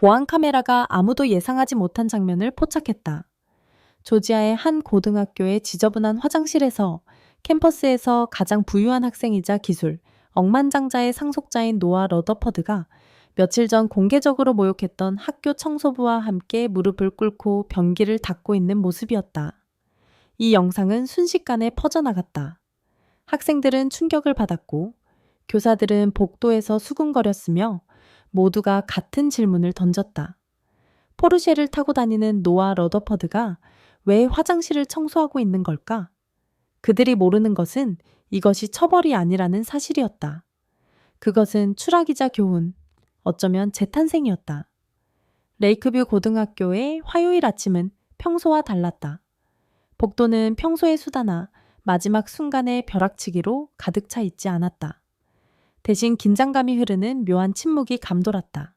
보안 카메라가 아무도 예상하지 못한 장면을 포착했다. 조지아의 한 고등학교의 지저분한 화장실에서 캠퍼스에서 가장 부유한 학생이자 기술, 억만장자의 상속자인 노아 러더퍼드가 며칠 전 공개적으로 모욕했던 학교 청소부와 함께 무릎을 꿇고 변기를 닦고 있는 모습이었다. 이 영상은 순식간에 퍼져나갔다. 학생들은 충격을 받았고 교사들은 복도에서 수군거렸으며 모두가 같은 질문을 던졌다. 포르쉐를 타고 다니는 노아 러더퍼드가 왜 화장실을 청소하고 있는 걸까? 그들이 모르는 것은 이것이 처벌이 아니라는 사실이었다. 그것은 추락이자 교훈, 어쩌면 재탄생이었다. 레이크뷰 고등학교의 화요일 아침은 평소와 달랐다. 복도는 평소의 수다나 마지막 순간의 벼락치기로 가득 차 있지 않았다. 대신 긴장감이 흐르는 묘한 침묵이 감돌았다.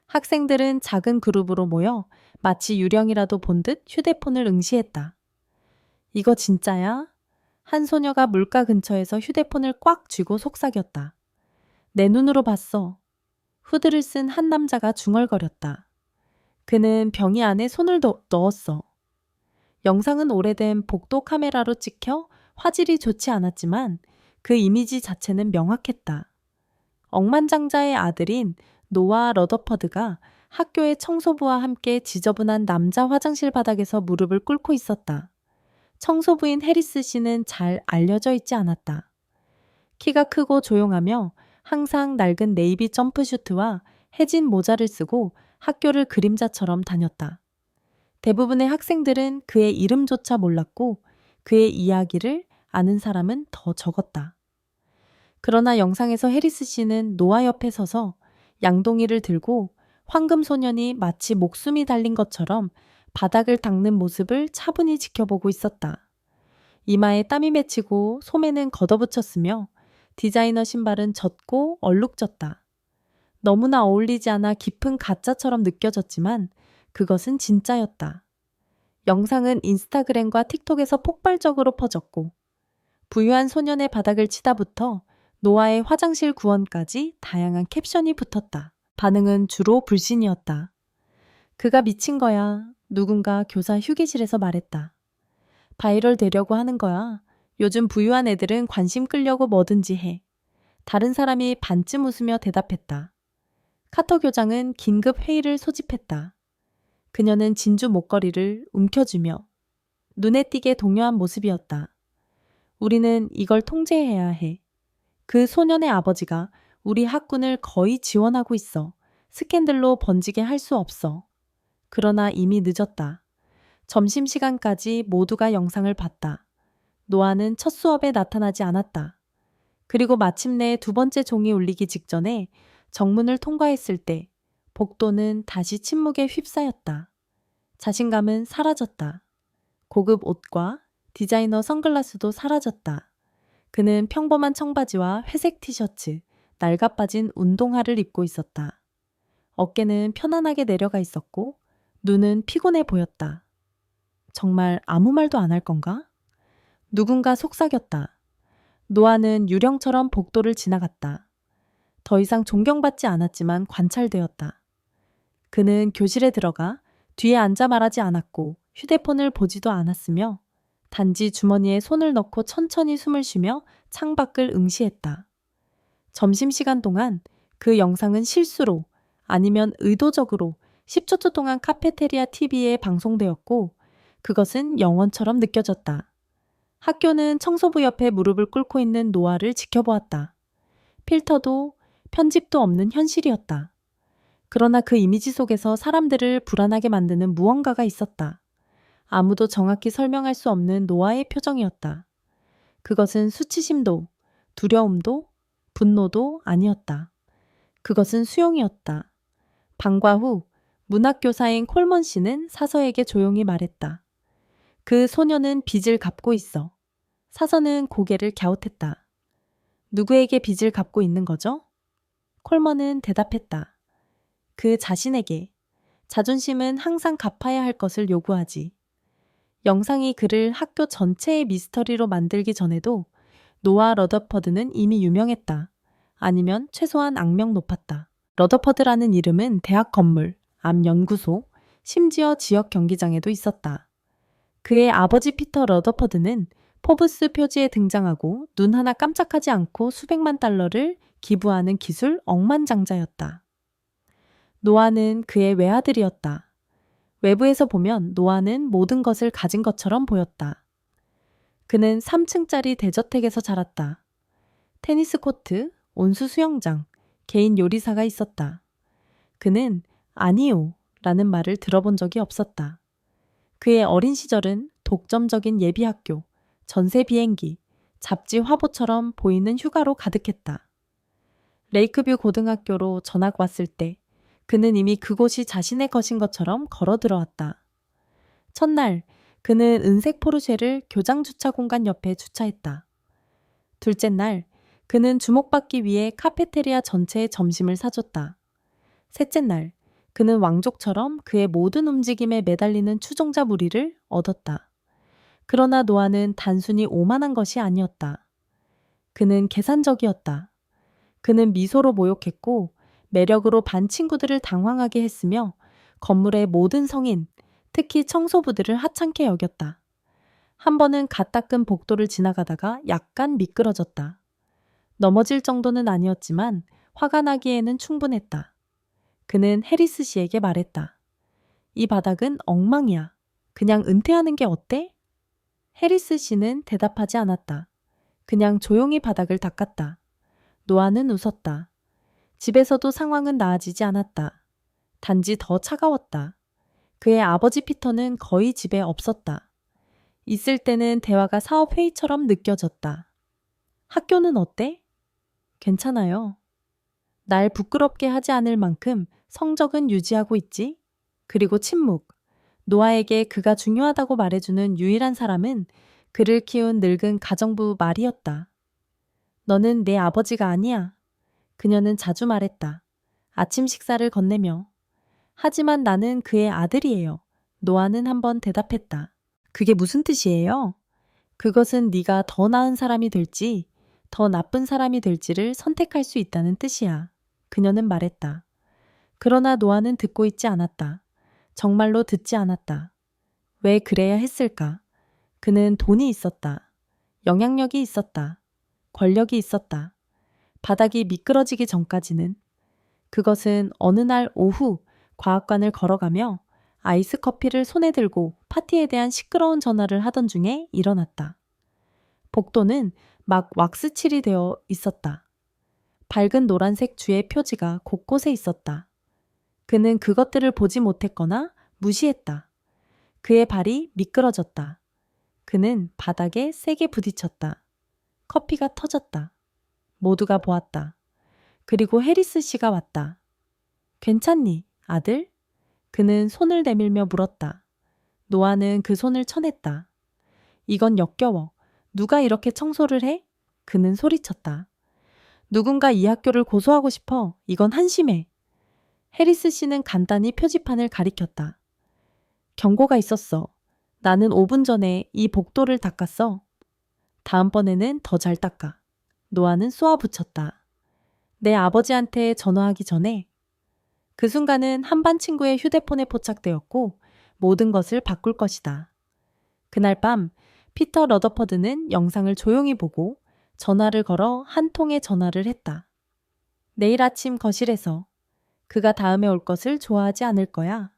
학생들은 작은 그룹으로 모여 마치 유령이라도 본 듯 휴대폰을 응시했다. 이거 진짜야? 한 소녀가 물가 근처에서 휴대폰을 꽉 쥐고 속삭였다. 내 눈으로 봤어. 후드를 쓴 한 남자가 중얼거렸다. 그는 병이 안에 손을 넣었어. 영상은 오래된 복도 카메라로 찍혀 화질이 좋지 않았지만 그 이미지 자체는 명확했다. 억만장자의 아들인 노아 러더퍼드가 학교의 청소부와 함께 지저분한 남자 화장실 바닥에서 무릎을 꿇고 있었다. 청소부인 해리스 씨는 잘 알려져 있지 않았다. 키가 크고 조용하며 항상 낡은 네이비 점프슈트와 해진 모자를 쓰고 학교를 그림자처럼 다녔다. 대부분의 학생들은 그의 이름조차 몰랐고 그의 이야기를 아는 사람은 더 적었다. 그러나 영상에서 해리스 씨는 노아 옆에 서서 양동이를 들고 황금 소년이 마치 목숨이 달린 것처럼 바닥을 닦는 모습을 차분히 지켜보고 있었다. 이마에 땀이 맺히고 소매는 걷어붙였으며 디자이너 신발은 젖고 얼룩졌다. 너무나 어울리지 않아 깊은 가짜처럼 느껴졌지만 그것은 진짜였다. 영상은 인스타그램과 틱톡에서 폭발적으로 퍼졌고 부유한 소년의 바닥을 치다부터 노아의 화장실 구원까지 다양한 캡션이 붙었다. 반응은 주로 불신이었다. 그가 미친 거야. 누군가 교사 휴게실에서 말했다. 바이럴 되려고 하는 거야. 요즘 부유한 애들은 관심 끌려고 뭐든지 해. 다른 사람이 반쯤 웃으며 대답했다. 카터 교장은 긴급 회의를 소집했다. 그녀는 진주 목걸이를 움켜쥐며 눈에 띄게 동요한 모습이었다. 우리는 이걸 통제해야 해. 그 소년의 아버지가 우리 학군을 거의 지원하고 있어. 스캔들로 번지게 할 수 없어. 그러나 이미 늦었다. 점심시간까지 모두가 영상을 봤다. 노아는 첫 수업에 나타나지 않았다. 그리고 마침내 두 번째 종이 울리기 직전에 정문을 통과했을 때 복도는 다시 침묵에 휩싸였다. 자신감은 사라졌다. 고급 옷과 디자이너 선글라스도 사라졌다. 그는 평범한 청바지와 회색 티셔츠, 낡아빠진 운동화를 입고 있었다. 어깨는 편안하게 내려가 있었고 눈은 피곤해 보였다. 정말 아무 말도 안 할 건가? 누군가 속삭였다. 노아는 유령처럼 복도를 지나갔다. 더 이상 존경받지 않았지만 관찰되었다. 그는 교실에 들어가 뒤에 앉아 말하지 않았고 휴대폰을 보지도 않았으며 단지 주머니에 손을 넣고 천천히 숨을 쉬며 창밖을 응시했다. 점심시간 동안 그 영상은 실수로 아니면 의도적으로 10초 동안 카페테리아 TV에 방송되었고 그것은 영원처럼 느껴졌다. 학교는 청소부 옆에 무릎을 꿇고 있는 노아를 지켜보았다. 필터도 편집도 없는 현실이었다. 그러나 그 이미지 속에서 사람들을 불안하게 만드는 무언가가 있었다. 아무도 정확히 설명할 수 없는 노아의 표정이었다. 그것은 수치심도, 두려움도, 분노도 아니었다. 그것은 수용이었다. 방과 후 문학교사인 콜먼 씨는 사서에게 조용히 말했다. 그 소녀는 빚을 갚고 있어. 사서는 고개를 갸웃했다. 누구에게 빚을 갚고 있는 거죠? 콜먼은 대답했다. 그 자신에게. 자존심은 항상 갚아야 할 것을 요구하지. 영상이 그를 학교 전체의 미스터리로 만들기 전에도 노아 러더퍼드는 이미 유명했다. 아니면 최소한 악명 높았다. 러더퍼드라는 이름은 대학 건물, 암 연구소, 심지어 지역 경기장에도 있었다. 그의 아버지 피터 러더퍼드는 포브스 표지에 등장하고 눈 하나 깜짝하지 않고 수백만 달러를 기부하는 기술 억만장자였다. 노아는 그의 외아들이었다. 외부에서 보면 노아는 모든 것을 가진 것처럼 보였다. 그는 3층짜리 대저택에서 자랐다. 테니스 코트, 온수 수영장, 개인 요리사가 있었다. 그는 아니요 라는 말을 들어본 적이 없었다. 그의 어린 시절은 독점적인 예비학교, 전세 비행기, 잡지 화보처럼 보이는 휴가로 가득했다. 레이크뷰 고등학교로 전학 왔을 때 그는 이미 그곳이 자신의 것인 것처럼 걸어 들어왔다. 첫날 그는 은색 포르쉐를 교장 주차 공간 옆에 주차했다. 둘째 날 그는 주목받기 위해 카페테리아 전체에 점심을 사줬다. 셋째 날 그는 왕족처럼 그의 모든 움직임에 매달리는 추종자 무리를 얻었다. 그러나 노아는 단순히 오만한 것이 아니었다. 그는 계산적이었다. 그는 미소로 모욕했고 매력으로 반 친구들을 당황하게 했으며 건물의 모든 성인, 특히 청소부들을 하찮게 여겼다. 한 번은 갓 닦은 복도를 지나가다가 약간 미끄러졌다. 넘어질 정도는 아니었지만 화가 나기에는 충분했다. 그는 해리스 씨에게 말했다. 이 바닥은 엉망이야. 그냥 은퇴하는 게 어때? 해리스 씨는 대답하지 않았다. 그냥 조용히 바닥을 닦았다. 노아는 웃었다. 집에서도 상황은 나아지지 않았다. 단지 더 차가웠다. 그의 아버지 피터는 거의 집에 없었다. 있을 때는 대화가 사업 회의처럼 느껴졌다. 학교는 어때? 괜찮아요. 날 부끄럽게 하지 않을 만큼 성적은 유지하고 있지? 그리고 침묵. 노아에게 그가 중요하다고 말해주는 유일한 사람은 그를 키운 늙은 가정부 말이었다. 너는 내 아버지가 아니야. 그녀는 자주 말했다. 아침 식사를 건네며. 하지만 나는 그의 아들이에요. 노아는 한번 대답했다. 그게 무슨 뜻이에요? 그것은 네가 더 나은 사람이 될지, 더 나쁜 사람이 될지를 선택할 수 있다는 뜻이야. 그녀는 말했다. 그러나 노아는 듣고 있지 않았다. 정말로 듣지 않았다. 왜 그래야 했을까? 그는 돈이 있었다. 영향력이 있었다. 권력이 있었다. 바닥이 미끄러지기 전까지는. 그것은 어느 날 오후 과학관을 걸어가며 아이스 커피를 손에 들고 파티에 대한 시끄러운 전화를 하던 중에 일어났다. 복도는 막 왁스칠이 되어 있었다. 밝은 노란색 주의 표지가 곳곳에 있었다. 그는 그것들을 보지 못했거나 무시했다. 그의 발이 미끄러졌다. 그는 바닥에 세게 부딪혔다. 커피가 터졌다. 모두가 보았다. 그리고 해리스 씨가 왔다. 괜찮니, 아들? 그는 손을 내밀며 물었다. 노아는 그 손을 쳐냈다. 이건 역겨워. 누가 이렇게 청소를 해? 그는 소리쳤다. 누군가 이 학교를 고소하고 싶어. 이건 한심해. 해리스 씨는 간단히 표지판을 가리켰다. 경고가 있었어. 나는 5분 전에 이 복도를 닦았어. 다음번에는 더 잘 닦아. 노아는 쏘아붙였다. 내 아버지한테 전화하기 전에. 그 순간은 한반 친구의 휴대폰에 포착되었고 모든 것을 바꿀 것이다. 그날 밤 피터 러더퍼드는 영상을 조용히 보고 전화를 걸어 한 통의 전화를 했다. 내일 아침 거실에서 그가 다음에 올 것을 좋아하지 않을 거야.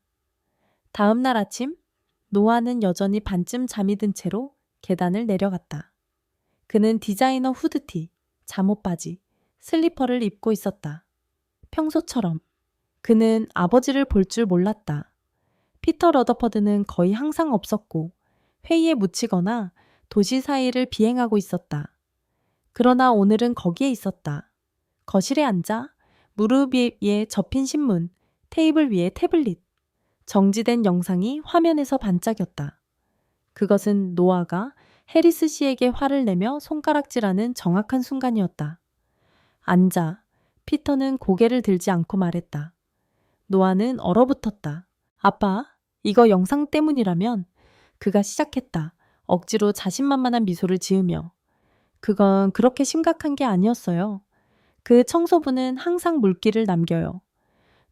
다음 날 아침 노아는 여전히 반쯤 잠이 든 채로 계단을 내려갔다. 그는 디자이너 후드티, 잠옷바지, 슬리퍼를 입고 있었다. 평소처럼. 그는 아버지를 볼 줄 몰랐다. 피터 러더퍼드는 거의 항상 없었고 회의에 묻히거나 도시 사이를 비행하고 있었다. 그러나 오늘은 거기에 있었다. 거실에 앉아 무릎 위에 접힌 신문, 테이블 위에 태블릿, 정지된 영상이 화면에서 반짝였다. 그것은 노아가 해리스 씨에게 화를 내며 손가락질하는 정확한 순간이었다. 앉아. 피터는 고개를 들지 않고 말했다. 노아는 얼어붙었다. 아빠, 이거 영상 때문이라면? 그가 시작했다. 억지로 자신만만한 미소를 지으며. 그건 그렇게 심각한 게 아니었어요. 그 청소부는 항상 물기를 남겨요.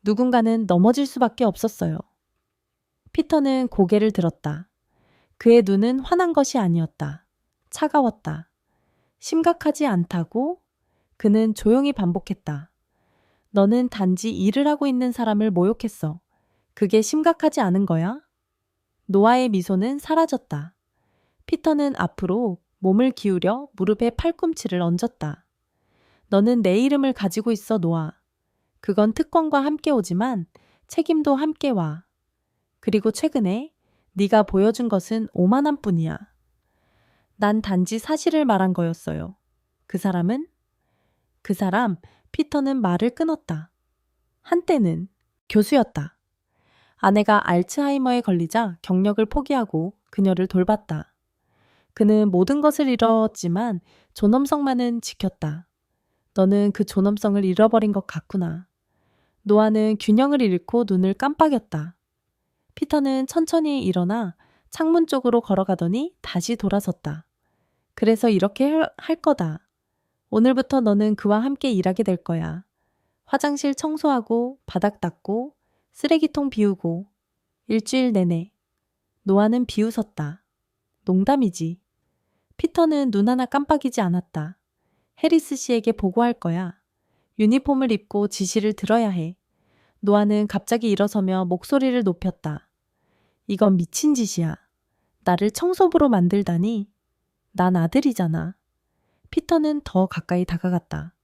누군가는 넘어질 수밖에 없었어요. 피터는 고개를 들었다. 그의 눈은 화난 것이 아니었다. 차가웠다. 심각하지 않다고? 그는 조용히 반복했다. 너는 단지 일을 하고 있는 사람을 모욕했어. 그게 심각하지 않은 거야? 노아의 미소는 사라졌다. 피터는 앞으로 몸을 기울여 무릎에 팔꿈치를 얹었다. 너는 내 이름을 가지고 있어, 노아. 그건 특권과 함께 오지만 책임도 함께 와. 그리고 최근에 네가 보여준 것은 오만한 뿐이야. 난 단지 사실을 말한 거였어요. 그 사람은? 그 사람, 피터는 말을 끊었다. 한때는 교수였다. 아내가 알츠하이머에 걸리자 경력을 포기하고 그녀를 돌봤다. 그는 모든 것을 잃었지만 존엄성만은 지켰다. 너는 그 존엄성을 잃어버린 것 같구나. 노아는 균형을 잃고 눈을 깜빡였다. 피터는 천천히 일어나 창문 쪽으로 걸어가더니 다시 돌아섰다. 그래서 이렇게 할 거다. 오늘부터 너는 그와 함께 일하게 될 거야. 화장실 청소하고 바닥 닦고 쓰레기통 비우고 일주일 내내. 노아는 비웃었다. 농담이지. 피터는 눈 하나 깜빡이지 않았다. 해리스 씨에게 보고할 거야. 유니폼을 입고 지시를 들어야 해. 노아는 갑자기 일어서며 목소리를 높였다. 이건 미친 짓이야. 나를 청소부로 만들다니. 난 아들이잖아. 피터는 더 가까이 다가갔다.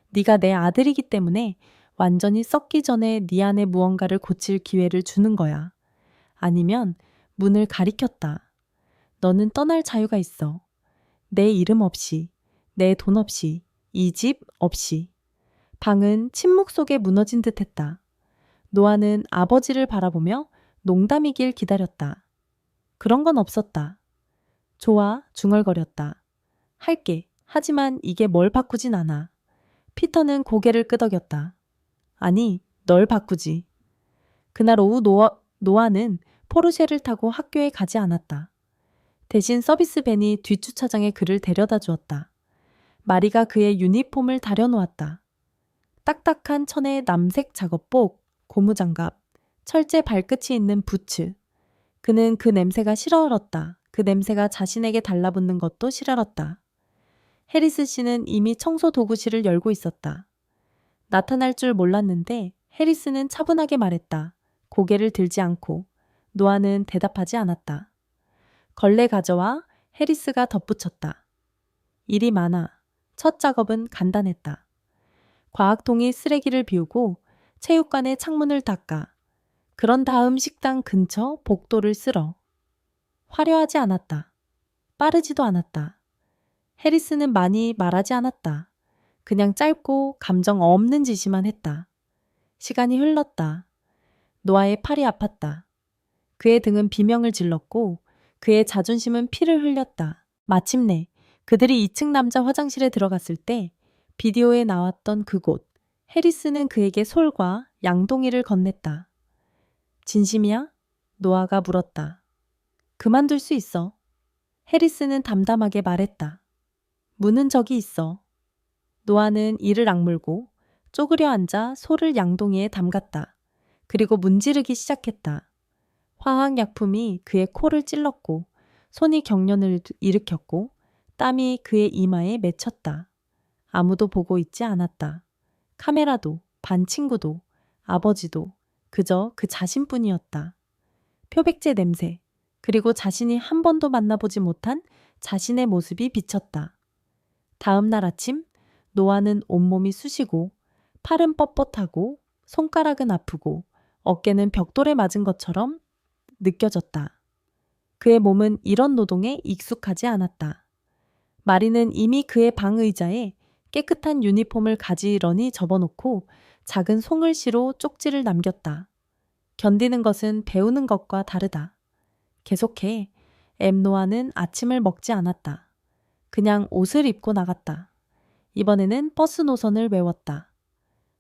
네가 내 아들이기 때문에 완전히 썩기 전에 네 안에 무언가를 고칠 기회를 주는 거야. 아니면 문을 가리켰다. 너는 떠날 자유가 있어. 내 이름 없이, 내 돈 없이, 이 집 없이. 방은 침묵 속에 무너진 듯했다. 노아는 아버지를 바라보며 농담이길 기다렸다. 그런 건 없었다. 좋아, 중얼거렸다. 할게. 하지만 이게 뭘 바꾸진 않아. 피터는 고개를 끄덕였다. 아니, 널 바꾸지. 그날 오후 노아는 포르쉐를 타고 학교에 가지 않았다. 대신 서비스 밴이 뒷주차장에 그를 데려다 주었다. 마리가 그의 유니폼을 다려놓았다. 딱딱한 천의 남색 작업복, 고무장갑, 철제 발끝이 있는 부츠. 그는 그 냄새가 싫어졌다. 그 냄새가 자신에게 달라붙는 것도 싫어졌다. 해리스 씨는 이미 청소 도구실을 열고 있었다. 나타날 줄 몰랐는데 해리스는 차분하게 말했다. 고개를 들지 않고. 노아는 대답하지 않았다. 걸레 가져와. 해리스가 덧붙였다. 일이 많아. 첫 작업은 간단했다. 과학통이 쓰레기를 비우고 체육관의 창문을 닦아. 그런 다음 식당 근처 복도를 쓸어. 화려하지 않았다. 빠르지도 않았다. 해리스는 많이 말하지 않았다. 그냥 짧고 감정 없는 지시만 했다. 시간이 흘렀다. 노아의 팔이 아팠다. 그의 등은 비명을 질렀고 그의 자존심은 피를 흘렸다. 마침내 그들이 2층 남자 화장실에 들어갔을 때 비디오에 나왔던 그곳. 해리스는 그에게 솔과 양동이를 건넸다. 진심이야? 노아가 물었다. 그만둘 수 있어. 해리스는 담담하게 말했다. 문은 저기 있어. 노아는 이를 악물고 쪼그려 앉아 솔을 양동이에 담갔다. 그리고 문지르기 시작했다. 화학약품이 그의 코를 찔렀고 손이 경련을 일으켰고 땀이 그의 이마에 맺혔다. 아무도 보고 있지 않았다. 카메라도, 반 친구도, 아버지도 그저 그 자신뿐이었다. 표백제 냄새, 그리고 자신이 한 번도 만나보지 못한 자신의 모습이 비쳤다. 다음 날 아침 노아는 온몸이 쑤시고 팔은 뻣뻣하고 손가락은 아프고 어깨는 벽돌에 맞은 것처럼 느껴졌다. 그의 몸은 이런 노동에 익숙하지 않았다. 마리는 이미 그의 방 의자에 깨끗한 유니폼을 가지런히 접어놓고 작은 송글씨로 쪽지를 남겼다. 견디는 것은 배우는 것과 다르다. 계속해. 엠노아는 아침을 먹지 않았다. 그냥 옷을 입고 나갔다. 이번에는 버스 노선을 외웠다.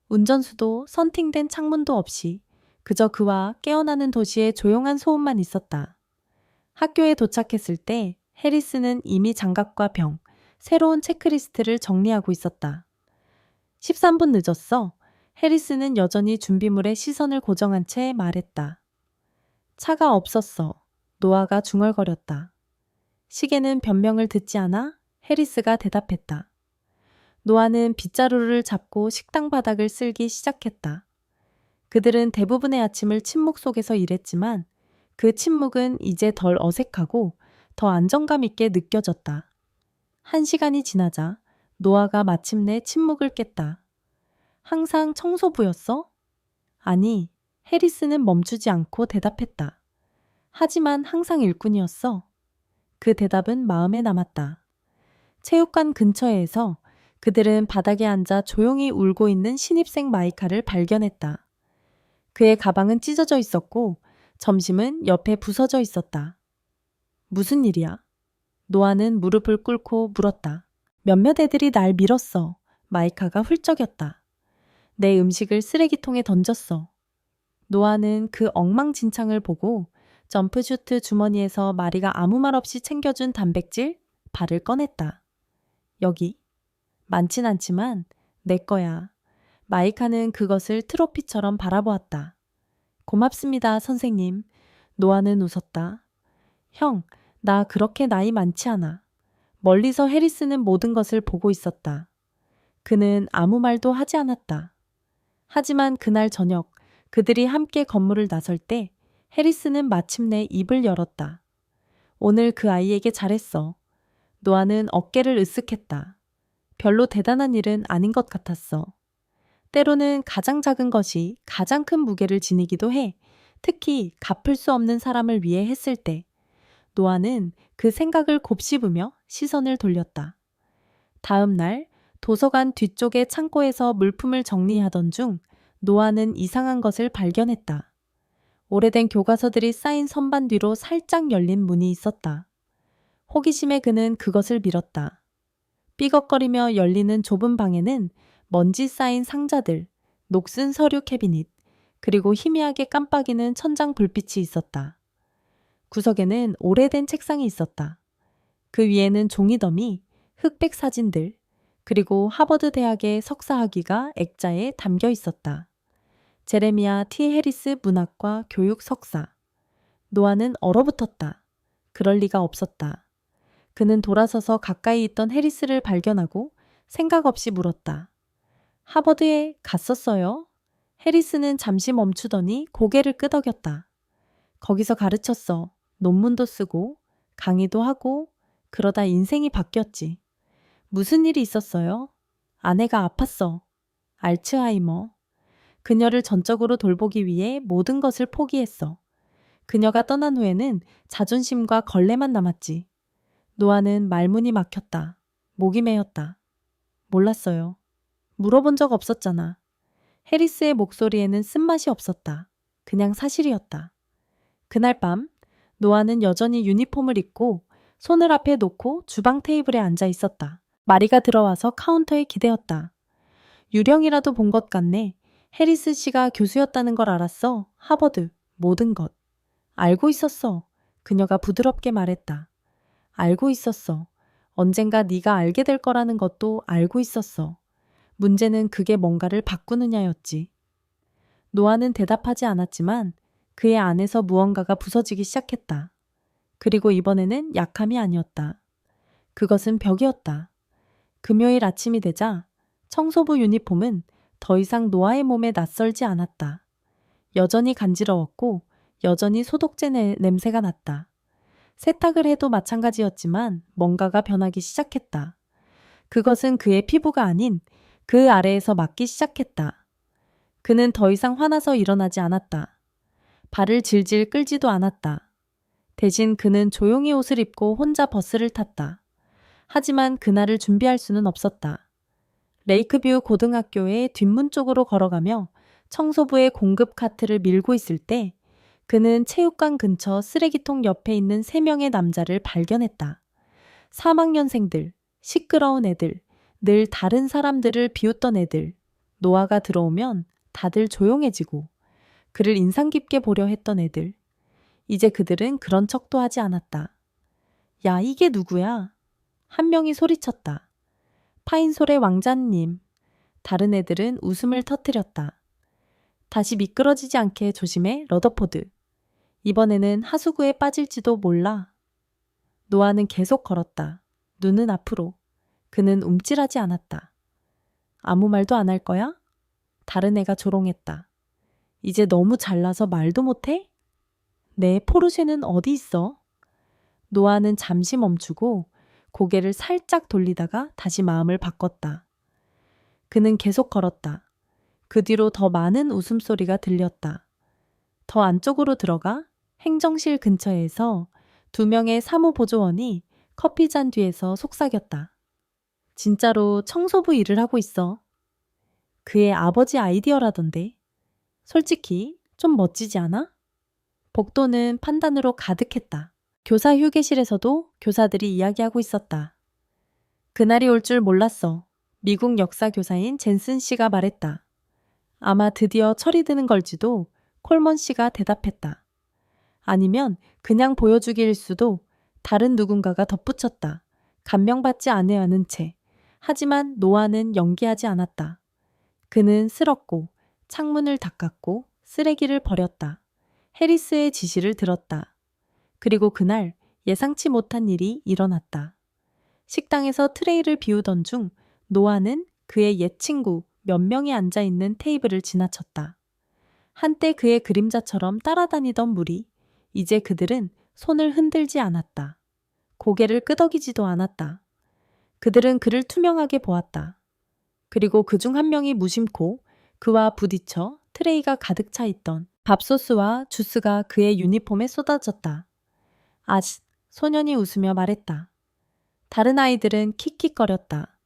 운전수도 선팅된 창문도 없이 그저 그와 깨어나는 도시의 조용한 소음만 있었다. 학교에 도착했을 때 해리스는 이미 장갑과 병, 새로운 체크리스트를 정리하고 있었다. 13분 늦었어. 해리스는 여전히 준비물에 시선을 고정한 채 말했다. 차가 없었어. 노아가 중얼거렸다. 시계는 변명을 듣지 않아 해리스가 대답했다. 노아는 빗자루를 잡고 식당 바닥을 쓸기 시작했다. 그들은 대부분의 아침을 침묵 속에서 일했지만 그 침묵은 이제 덜 어색하고 더 안정감 있게 느껴졌다. 1시간이 지나자 노아가 마침내 침묵을 깼다. 항상 청소부였어? 아니, 해리스는 멈추지 않고 대답했다. 하지만 항상 일꾼이었어. 그 대답은 마음에 남았다. 체육관 근처에서 그들은 바닥에 앉아 조용히 울고 있는 신입생 마이카를 발견했다. 그의 가방은 찢어져 있었고 점심은 옆에 부서져 있었다. 무슨 일이야? 노아는 무릎을 꿇고 물었다. 몇몇 애들이 날 밀었어. 마이카가 훌쩍였다. 내 음식을 쓰레기통에 던졌어. 노아는 그 엉망진창을 보고 점프슈트 주머니에서 마리가 아무 말 없이 챙겨준 단백질 발을 꺼냈다. 여기. 많진 않지만 내 거야. 마이카는 그것을 트로피처럼 바라보았다. 고맙습니다, 선생님. 노아는 웃었다. 형, 나 그렇게 나이 많지 않아. 멀리서 해리스는 모든 것을 보고 있었다. 그는 아무 말도 하지 않았다. 하지만 그날 저녁 그들이 함께 건물을 나설 때 해리스는 마침내 입을 열었다. 오늘 그 아이에게 잘했어. 노아는 어깨를 으쓱했다. 별로 대단한 일은 아닌 것 같았어. 때로는 가장 작은 것이 가장 큰 무게를 지니기도 해. 특히 갚을 수 없는 사람을 위해 했을 때. 노아는 그 생각을 곱씹으며 시선을 돌렸다. 다음 날 도서관 뒤쪽의 창고에서 물품을 정리하던 중 노아는 이상한 것을 발견했다. 오래된 교과서들이 쌓인 선반 뒤로 살짝 열린 문이 있었다. 호기심에 그는 그것을 밀었다. 삐걱거리며 열리는 좁은 방에는 먼지 쌓인 상자들, 녹슨 서류 캐비닛, 그리고 희미하게 깜빡이는 천장 불빛이 있었다. 구석에는 오래된 책상이 있었다. 그 위에는 종이더미, 흑백 사진들, 그리고 하버드 대학의 석사 학위가 액자에 담겨 있었다. 제레미야 T. 해리스 문학과 교육 석사. 노아는 얼어붙었다. 그럴 리가 없었다. 그는 돌아서서 가까이 있던 해리스를 발견하고 생각 없이 물었다. 하버드에 갔었어요? 해리스는 잠시 멈추더니 고개를 끄덕였다. 거기서 가르쳤어. 논문도 쓰고 강의도 하고 그러다 인생이 바뀌었지. 무슨 일이 있었어요? 아내가 아팠어. 알츠하이머. 그녀를 전적으로 돌보기 위해 모든 것을 포기했어. 그녀가 떠난 후에는 자존심과 걸레만 남았지. 노아는 말문이 막혔다. 목이 메었다. 몰랐어요. 물어본 적 없었잖아. 해리스의 목소리에는 쓴맛이 없었다. 그냥 사실이었다. 그날 밤 노아는 여전히 유니폼을 입고 손을 앞에 놓고 주방 테이블에 앉아 있었다. 마리가 들어와서 카운터에 기대었다. 유령이라도 본 것 같네. 해리스 씨가 교수였다는 걸 알았어. 하버드. 모든 것. 알고 있었어. 그녀가 부드럽게 말했다. 알고 있었어. 언젠가 네가 알게 될 거라는 것도 알고 있었어. 문제는 그게 뭔가를 바꾸느냐였지. 노아는 대답하지 않았지만 그의 안에서 무언가가 부서지기 시작했다. 그리고 이번에는 약함이 아니었다. 그것은 벽이었다. 금요일 아침이 되자 청소부 유니폼은 더 이상 노아의 몸에 낯설지 않았다. 여전히 간지러웠고 여전히 소독제 냄새가 났다. 세탁을 해도 마찬가지였지만 뭔가가 변하기 시작했다. 그것은 그의 피부가 아닌 그 아래에서 막기 시작했다. 그는 더 이상 화나서 일어나지 않았다. 발을 질질 끌지도 않았다. 대신 그는 조용히 옷을 입고 혼자 버스를 탔다. 하지만 그날을 준비할 수는 없었다. 레이크뷰 고등학교의 뒷문 쪽으로 걸어가며 청소부의 공급 카트를 밀고 있을 때 그는 체육관 근처 쓰레기통 옆에 있는 3명의 남자를 발견했다. 3학년생들, 시끄러운 애들, 늘 다른 사람들을 비웃던 애들. 노아가 들어오면 다들 조용해지고 그를 인상 깊게 보려 했던 애들. 이제 그들은 그런 척도 하지 않았다. 야, 이게 누구야? 한 명이 소리쳤다. 파인솔의 왕자님. 다른 애들은 웃음을 터뜨렸다. 다시 미끄러지지 않게 조심해, 러더포드. 이번에는 하수구에 빠질지도 몰라. 노아는 계속 걸었다. 눈은 앞으로. 그는 움찔하지 않았다. 아무 말도 안 할 거야? 다른 애가 조롱했다. 이제 너무 잘나서 말도 못해? 내 포르쉐는 어디 있어? 노아는 잠시 멈추고 고개를 살짝 돌리다가 다시 마음을 바꿨다. 그는 계속 걸었다. 그 뒤로 더 많은 웃음소리가 들렸다. 더 안쪽으로 들어가 행정실 근처에서 2명의 사무보조원이 커피잔 뒤에서 속삭였다. 진짜로 청소부 일을 하고 있어. 그의 아버지 아이디어라던데. 솔직히 좀 멋지지 않아? 복도는 판단으로 가득했다. 교사 휴게실에서도 교사들이 이야기하고 있었다. 그날이 올 줄 몰랐어. 미국 역사 교사인 젠슨 씨가 말했다. 아마 드디어 철이 드는 걸지도 콜먼 씨가 대답했다. 아니면 그냥 보여주기일 수도. 다른 누군가가 덧붙였다. 감명받지 않아야 하는 채. 하지만 노아는 연기하지 않았다. 그는 쓸었고 창문을 닦았고 쓰레기를 버렸다. 해리스의 지시를 들었다. 그리고 그날 예상치 못한 일이 일어났다. 식당에서 트레이를 비우던 중 노아는 그의 옛 친구 몇 명이 앉아있는 테이블을 지나쳤다. 한때 그의 그림자처럼 따라다니던 무리, 이제 그들은 손을 흔들지 않았다. 고개를 끄덕이지도 않았다. 그들은 그를 투명하게 보았다. 그리고 그중 한 명이 무심코 그와 부딪혀 트레이가 가득 차 있던 밥소스와 주스가 그의 유니폼에 쏟아졌다. 아시, 소년이 웃으며 말했다. 다른 아이들은 킥킥거렸다.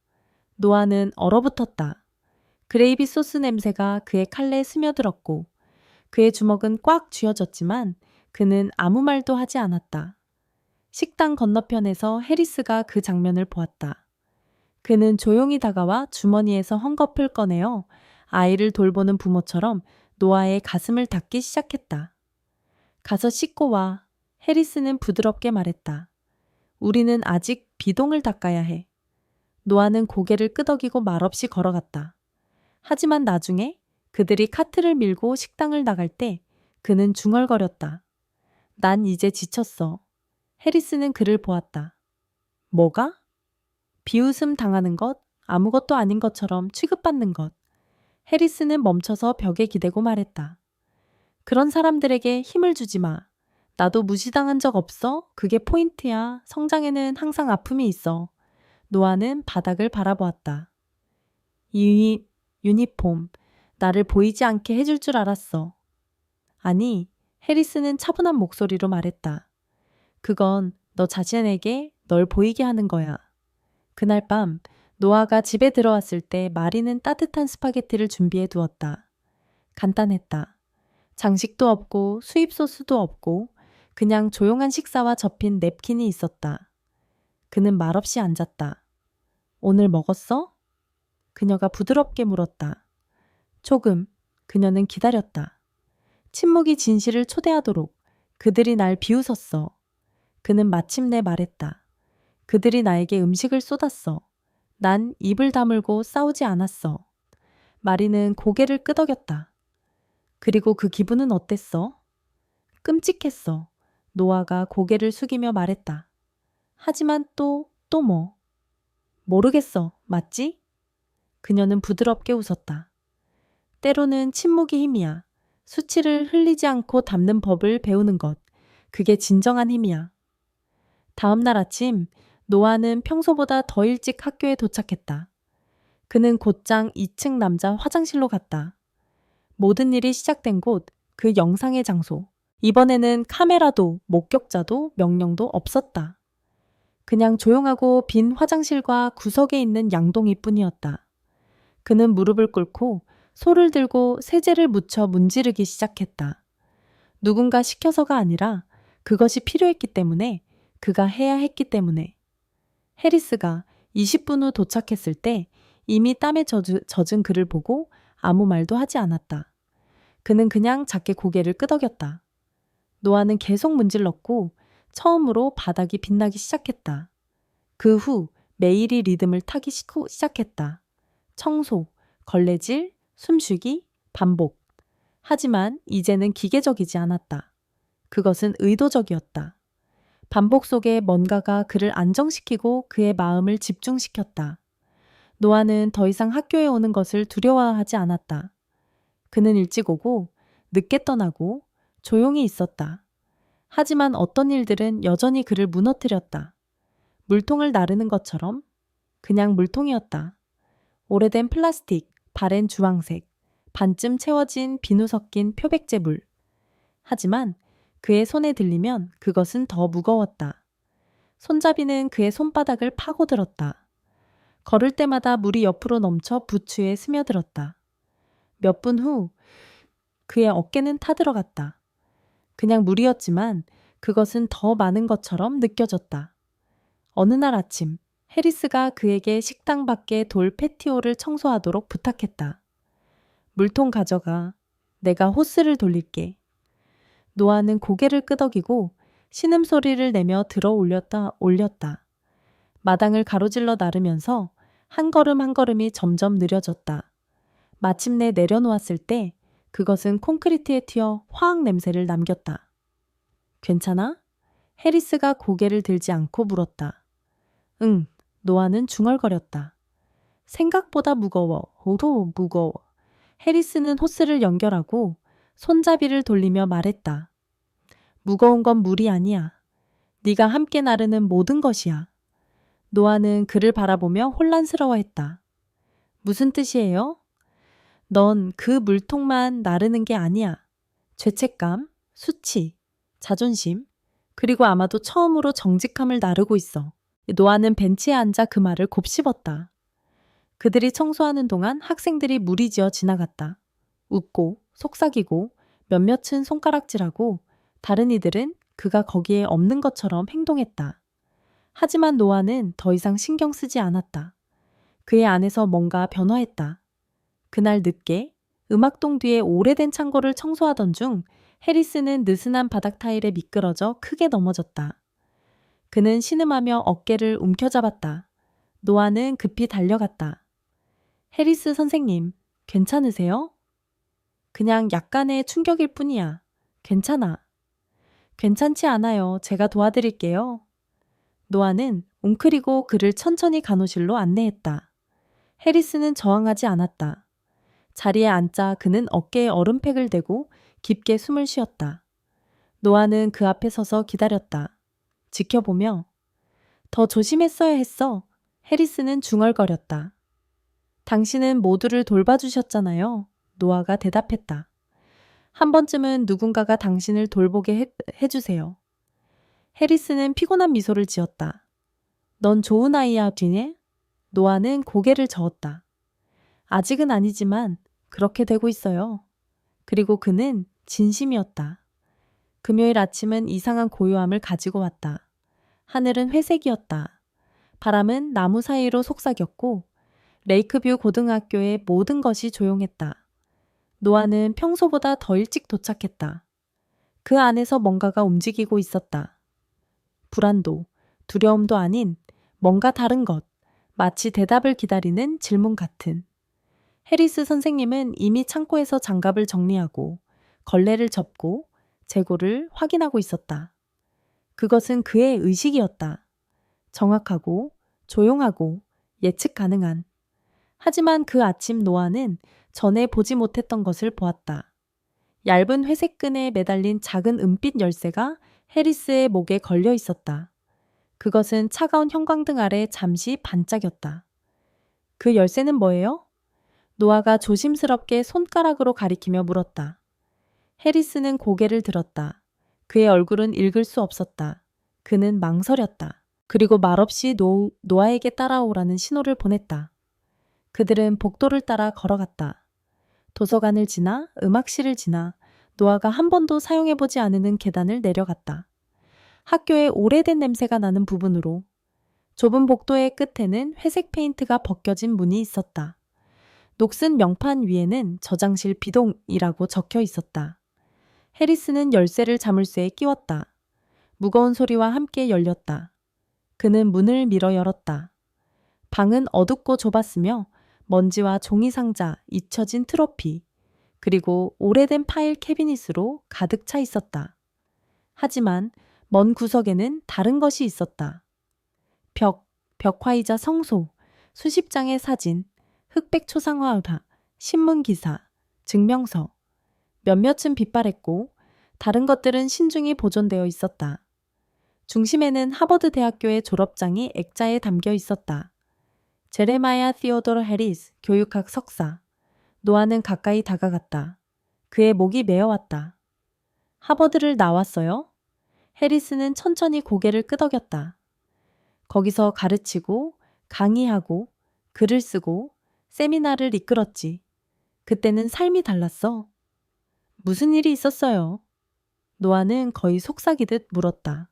노아는 얼어붙었다. 그레이비 소스 냄새가 그의 칼에 스며들었고 그의 주먹은 꽉 쥐어졌지만 그는 아무 말도 하지 않았다. 식당 건너편에서 해리스가 그 장면을 보았다. 그는 조용히 다가와 주머니에서 헝겊을 꺼내어 아이를 돌보는 부모처럼 노아의 가슴을 닦기 시작했다. 가서 씻고 와. 해리스는 부드럽게 말했다. 우리는 아직 비동을 닦아야 해. 노아는 고개를 끄덕이고 말없이 걸어갔다. 하지만 나중에 그들이 카트를 밀고 식당을 나갈 때 그는 중얼거렸다. 난 이제 지쳤어. 해리스는 그를 보았다. 뭐가? 비웃음 당하는 것, 아무것도 아닌 것처럼 취급받는 것. 해리스는 멈춰서 벽에 기대고 말했다. 그런 사람들에게 힘을 주지 마. 나도 무시당한 적 없어? 그게 포인트야. 성장에는 항상 아픔이 있어. 노아는 바닥을 바라보았다. 유니폼. 나를 보이지 않게 해줄 줄 알았어. 아니, 해리스는 차분한 목소리로 말했다. 그건 너 자신에게 널 보이게 하는 거야. 그날 밤 노아가 집에 들어왔을 때 마리는 따뜻한 스파게티를 준비해 두었다. 간단했다. 장식도 없고 수입 소스도 없고 그냥 조용한 식사와 접힌 냅킨이 있었다. 그는 말없이 앉았다. 오늘 먹었어? 그녀가 부드럽게 물었다. 조금. 그녀는 기다렸다. 침묵이 진실을 초대하도록 그들이 날 비웃었어. 그는 마침내 말했다. 그들이 나에게 음식을 쏟았어. 난 입을 다물고 싸우지 않았어. 마리는 고개를 끄덕였다. 그리고 그 기분은 어땠어? 끔찍했어. 노아가 고개를 숙이며 말했다. 하지만 또 뭐? 모르겠어. 맞지? 그녀는 부드럽게 웃었다. 때로는 침묵이 힘이야. 수치를 흘리지 않고 담는 법을 배우는 것. 그게 진정한 힘이야. 다음 날 아침 노아는 평소보다 더 일찍 학교에 도착했다. 그는 곧장 2층 남자 화장실로 갔다. 모든 일이 시작된 곳, 그 영상의 장소. 이번에는 카메라도 목격자도 명령도 없었다. 그냥 조용하고 빈 화장실과 구석에 있는 양동이뿐이었다. 그는 무릎을 꿇고 소를 들고 세제를 묻혀 문지르기 시작했다. 누군가 시켜서가 아니라 그것이 필요했기 때문에, 그가 해야 했기 때문에. 해리스가 20분 후 도착했을 때 이미 땀에 젖은 그를 보고 아무 말도 하지 않았다. 그는 그냥 작게 고개를 끄덕였다. 노아는 계속 문질렀고 처음으로 바닥이 빛나기 시작했다. 그 후 매일이 리듬을 타기 시작했다. 청소, 걸레질, 숨쉬기, 반복. 하지만 이제는 기계적이지 않았다. 그것은 의도적이었다. 반복 속에 뭔가가 그를 안정시키고 그의 마음을 집중시켰다. 노아는 더 이상 학교에 오는 것을 두려워하지 않았다. 그는 일찍 오고 늦게 떠나고 조용히 있었다. 하지만 어떤 일들은 여전히 그를 무너뜨렸다. 물통을 나르는 것처럼 그냥 물통이었다. 오래된 플라스틱, 바랜 주황색, 반쯤 채워진 비누 섞인 표백제 물. 하지만 그의 손에 들리면 그것은 더 무거웠다. 손잡이는 그의 손바닥을 파고들었다. 걸을 때마다 물이 옆으로 넘쳐 부츠에 스며들었다. 몇 분 후 그의 어깨는 타들어갔다. 그냥 물이었지만 그것은 더 많은 것처럼 느껴졌다. 어느 날 아침, 해리스가 그에게 식당 밖의 돌 패티오를 청소하도록 부탁했다. 물통 가져가. 내가 호스를 돌릴게. 노아는 고개를 끄덕이고 신음소리를 내며 들어 올렸다. 마당을 가로질러 나르면서 한 걸음 한 걸음이 점점 느려졌다. 마침내 내려놓았을 때 그것은 콘크리트에 튀어 화학 냄새를 남겼다. 괜찮아? 해리스가 고개를 들지 않고 물었다. 응, 노아는 중얼거렸다. 생각보다 무거워. 오도 무거워. 해리스는 호스를 연결하고 손잡이를 돌리며 말했다. 무거운 건 물이 아니야. 네가 함께 나르는 모든 것이야. 노아는 그를 바라보며 혼란스러워했다. 무슨 뜻이에요? 넌 그 물통만 나르는 게 아니야. 죄책감, 수치, 자존심, 그리고 아마도 처음으로 정직함을 나르고 있어. 노아는 벤치에 앉아 그 말을 곱씹었다. 그들이 청소하는 동안 학생들이 무리지어 지나갔다. 웃고, 속삭이고, 몇몇은 손가락질하고, 다른 이들은 그가 거기에 없는 것처럼 행동했다. 하지만 노아는 더 이상 신경 쓰지 않았다. 그의 안에서 뭔가 변화했다. 그날 늦게 음악동 뒤에 오래된 창고를 청소하던 중 해리스는 느슨한 바닥 타일에 미끄러져 크게 넘어졌다. 그는 신음하며 어깨를 움켜잡았다. 노아는 급히 달려갔다. 해리스 선생님, 괜찮으세요? 그냥 약간의 충격일 뿐이야. 괜찮아. 괜찮지 않아요. 제가 도와드릴게요. 노아는 웅크리고 그를 천천히 간호실로 안내했다. 해리스는 저항하지 않았다. 자리에 앉자 그는 어깨에 얼음팩을 대고 깊게 숨을 쉬었다. 노아는 그 앞에 서서 기다렸다. 지켜보며 더 조심했어야 했어. 해리스는 중얼거렸다. 당신은 모두를 돌봐주셨잖아요. 노아가 대답했다. 한 번쯤은 누군가가 당신을 돌보게 해주세요. 해리스는 피곤한 미소를 지었다. 넌 좋은 아이야, 뒤네? 노아는 고개를 저었다. 아직은 아니지만 그렇게 되고 있어요. 그리고 그는 진심이었다. 금요일 아침은 이상한 고요함을 가지고 왔다. 하늘은 회색이었다. 바람은 나무 사이로 속삭였고 레이크뷰 고등학교의 모든 것이 조용했다. 노아는 평소보다 더 일찍 도착했다. 그 안에서 뭔가가 움직이고 있었다. 불안도, 두려움도 아닌 뭔가 다른 것, 마치 대답을 기다리는 질문 같은. 해리스 선생님은 이미 창고에서 장갑을 정리하고 걸레를 접고 재고를 확인하고 있었다. 그것은 그의 의식이었다. 정확하고 조용하고 예측 가능한. 하지만 그 아침 노아는 전에 보지 못했던 것을 보았다. 얇은 회색 끈에 매달린 작은 은빛 열쇠가 해리스의 목에 걸려 있었다. 그것은 차가운 형광등 아래 잠시 반짝였다. 그 열쇠는 뭐예요? 노아가 조심스럽게 손가락으로 가리키며 물었다. 해리스는 고개를 들었다. 그의 얼굴은 읽을 수 없었다. 그는 망설였다. 그리고 말없이 노아에게 따라오라는 신호를 보냈다. 그들은 복도를 따라 걸어갔다. 도서관을 지나 음악실을 지나 노아가 한 번도 사용해보지 않은 계단을 내려갔다. 학교에 오래된 냄새가 나는 부분으로 좁은 복도의 끝에는 회색 페인트가 벗겨진 문이 있었다. 녹슨 명판 위에는 저장실 비동이라고 적혀 있었다. 해리스는 열쇠를 자물쇠에 끼웠다. 무거운 소리와 함께 열렸다. 그는 문을 밀어 열었다. 방은 어둡고 좁았으며 먼지와 종이 상자, 잊혀진 트로피, 그리고 오래된 파일 캐비닛으로 가득 차 있었다. 하지만 먼 구석에는 다른 것이 있었다. 벽화이자 성소, 수십 장의 사진, 흑백 초상화가, 신문 기사, 증명서, 몇몇은 빛바랬고 다른 것들은 신중히 보존되어 있었다. 중심에는 하버드 대학교의 졸업장이 액자에 담겨 있었다. 제레마야 티오도르 해리스 교육학 석사. 노아는 가까이 다가갔다. 그의 목이 메어왔다. 하버드를 나왔어요? 해리스는 천천히 고개를 끄덕였다. 거기서 가르치고 강의하고 글을 쓰고 세미나를 이끌었지. 그때는 삶이 달랐어. 무슨 일이 있었어요? 노아는 거의 속삭이듯 물었다.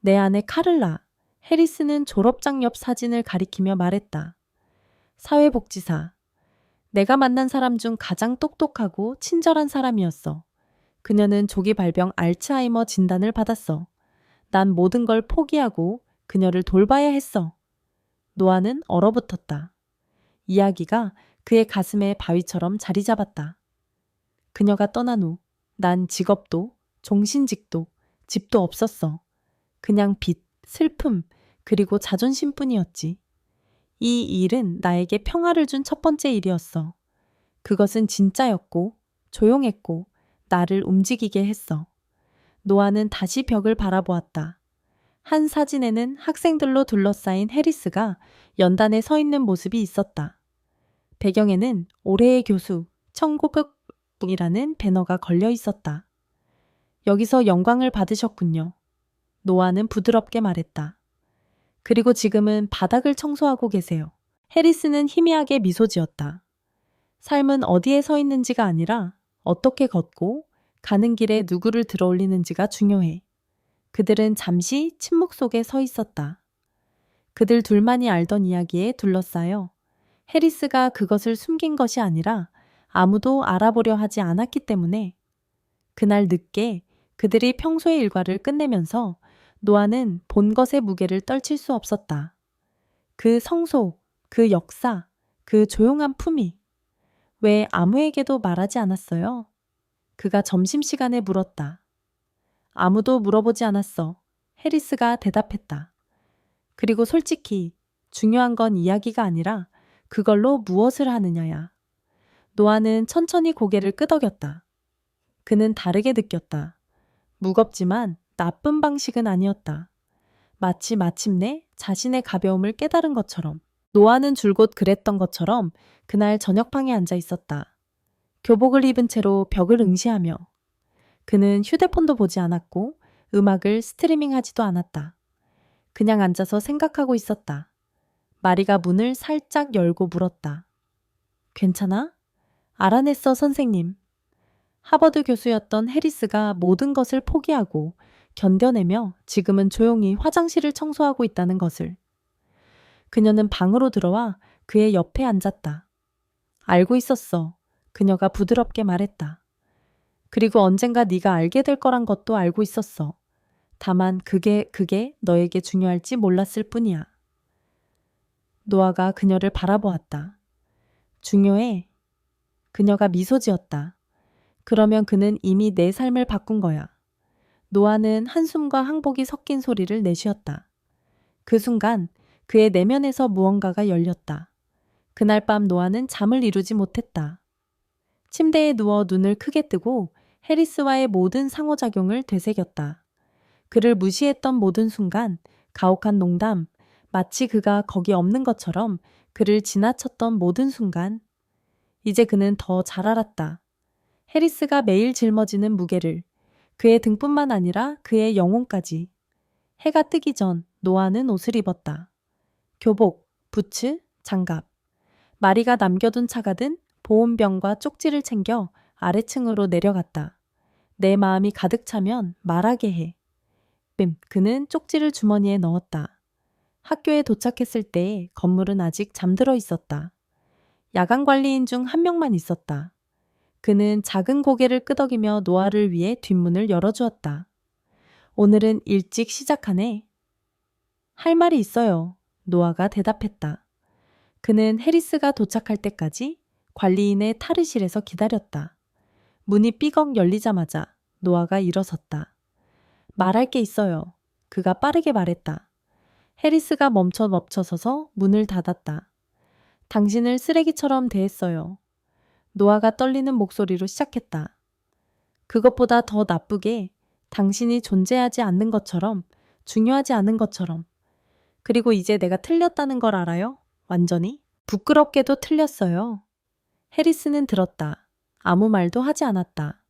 내 아내 카를라. 해리스는 졸업장 옆 사진을 가리키며 말했다. 사회복지사. 내가 만난 사람 중 가장 똑똑하고 친절한 사람이었어. 그녀는 조기 발병 알츠하이머 진단을 받았어. 난 모든 걸 포기하고 그녀를 돌봐야 했어. 노아는 얼어붙었다. 이야기가 그의 가슴에 바위처럼 자리 잡았다. 그녀가 떠난 후 난 직업도 종신직도 집도 없었어. 그냥 빚, 슬픔, 그리고 자존심뿐이었지. 이 일은 나에게 평화를 준 첫 번째 일이었어. 그것은 진짜였고 조용했고 나를 움직이게 했어. 노아는 다시 벽을 바라보았다. 한 사진에는 학생들로 둘러싸인 해리스가 연단에 서 있는 모습이 있었다. 배경에는 올해의 교수, 1900이라는 배너가 걸려 있었다. 여기서 영광을 받으셨군요. 노아는 부드럽게 말했다. 그리고 지금은 바닥을 청소하고 계세요. 해리스는 희미하게 미소 지었다. 삶은 어디에 서 있는지가 아니라 어떻게 걷고 가는 길에 누구를 들어올리는지가 중요해. 그들은 잠시 침묵 속에 서 있었다. 그들 둘만이 알던 이야기에 둘러싸여 해리스가 그것을 숨긴 것이 아니라 아무도 알아보려 하지 않았기 때문에 그날 늦게 그들이 평소의 일과를 끝내면서 노아는 본 것의 무게를 떨칠 수 없었다. 그 성소, 그 역사, 그 조용한 품위. 왜 아무에게도 말하지 않았어요? 그가 점심시간에 물었다. 아무도 물어보지 않았어. 해리스가 대답했다. 그리고 솔직히 중요한 건 이야기가 아니라 그걸로 무엇을 하느냐야. 노아는 천천히 고개를 끄덕였다. 그는 다르게 느꼈다. 무겁지만 나쁜 방식은 아니었다. 마치 마침내 자신의 가벼움을 깨달은 것처럼. 노아는 줄곧 그랬던 것처럼 그날 저녁방에 앉아 있었다. 교복을 입은 채로 벽을 응시하며. 그는 휴대폰도 보지 않았고 음악을 스트리밍하지도 않았다. 그냥 앉아서 생각하고 있었다. 마리가 문을 살짝 열고 물었다. 괜찮아? 알아냈어, 선생님. 하버드 교수였던 해리스가 모든 것을 포기하고 견뎌내며 지금은 조용히 화장실을 청소하고 있다는 것을. 그녀는 방으로 들어와 그의 옆에 앉았다. 알고 있었어. 그녀가 부드럽게 말했다. 그리고 언젠가 네가 알게 될 거란 것도 알고 있었어. 다만 그게 너에게 중요할지 몰랐을 뿐이야. 노아가 그녀를 바라보았다. 중요해. 그녀가 미소 지었다. 그러면 그는 이미 내 삶을 바꾼 거야. 노아는 한숨과 항복이 섞인 소리를 내쉬었다. 그 순간 그의 내면에서 무언가가 열렸다. 그날 밤 노아는 잠을 이루지 못했다. 침대에 누워 눈을 크게 뜨고 해리스와의 모든 상호작용을 되새겼다. 그를 무시했던 모든 순간, 가혹한 농담, 마치 그가 거기 없는 것처럼 그를 지나쳤던 모든 순간, 이제 그는 더 잘 알았다. 해리스가 매일 짊어지는 무게를, 그의 등뿐만 아니라 그의 영혼까지. 해가 뜨기 전 노아는 옷을 입었다. 교복, 부츠, 장갑. 마리가 남겨둔 차가든 보온병과 쪽지를 챙겨 아래층으로 내려갔다. 내 마음이 가득 차면 말하게 해. 그는 쪽지를 주머니에 넣었다. 학교에 도착했을 때 건물은 아직 잠들어 있었다. 야간 관리인 중 한 명만 있었다. 그는 작은 고개를 끄덕이며 노아를 위해 뒷문을 열어주었다. 오늘은 일찍 시작하네. 할 말이 있어요. 노아가 대답했다. 그는 해리스가 도착할 때까지 관리인의 탈의실에서 기다렸다. 문이 삐걱 열리자마자 노아가 일어섰다. 말할 게 있어요. 그가 빠르게 말했다. 해리스가 멈춰서서 문을 닫았다. 당신을 쓰레기처럼 대했어요. 노아가 떨리는 목소리로 시작했다. 그것보다 더 나쁘게 당신이 존재하지 않는 것처럼, 중요하지 않은 것처럼. 그리고 이제 내가 틀렸다는 걸 알아요? 완전히? 부끄럽게도 틀렸어요. 해리스는 들었다. 아무 말도 하지 않았다.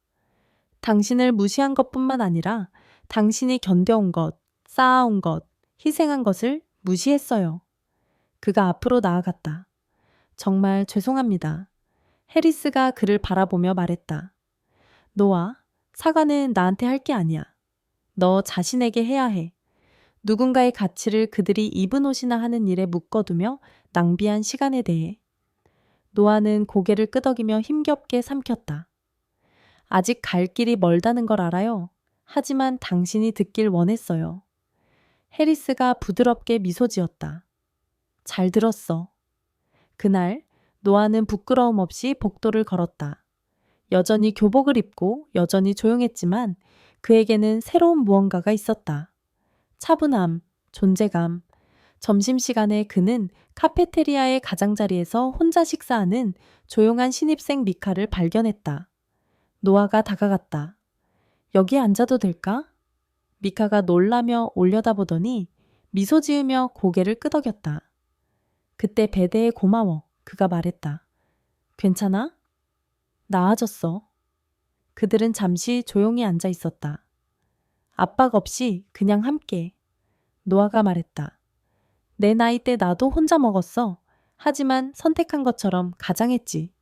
당신을 무시한 것뿐만 아니라 당신이 견뎌온 것, 쌓아온 것, 희생한 것을 무시했어요. 그가 앞으로 나아갔다. 정말 죄송합니다. 해리스가 그를 바라보며 말했다. 노아, 사과는 나한테 할 게 아니야. 너 자신에게 해야 해. 누군가의 가치를 그들이 입은 옷이나 하는 일에 묶어두며 낭비한 시간에 대해. 노아는 고개를 끄덕이며 힘겹게 삼켰다. 아직 갈 길이 멀다는 걸 알아요. 하지만 당신이 듣길 원했어요. 해리스가 부드럽게 미소 지었다. 잘 들었어. 그날 노아는 부끄러움 없이 복도를 걸었다. 여전히 교복을 입고 여전히 조용했지만 그에게는 새로운 무언가가 있었다. 차분함, 존재감. 점심시간에 그는 카페테리아의 가장자리에서 혼자 식사하는 조용한 신입생 미카를 발견했다. 노아가 다가갔다. 여기 앉아도 될까? 미카가 놀라며 올려다보더니 미소 지으며 고개를 끄덕였다. 그때 베데에 고마워. 그가 말했다. 괜찮아? 나아졌어. 그들은 잠시 조용히 앉아 있었다. 압박 없이 그냥 함께. 노아가 말했다. 내 나이 때 나도 혼자 먹었어. 하지만 선택한 것처럼 가장했지.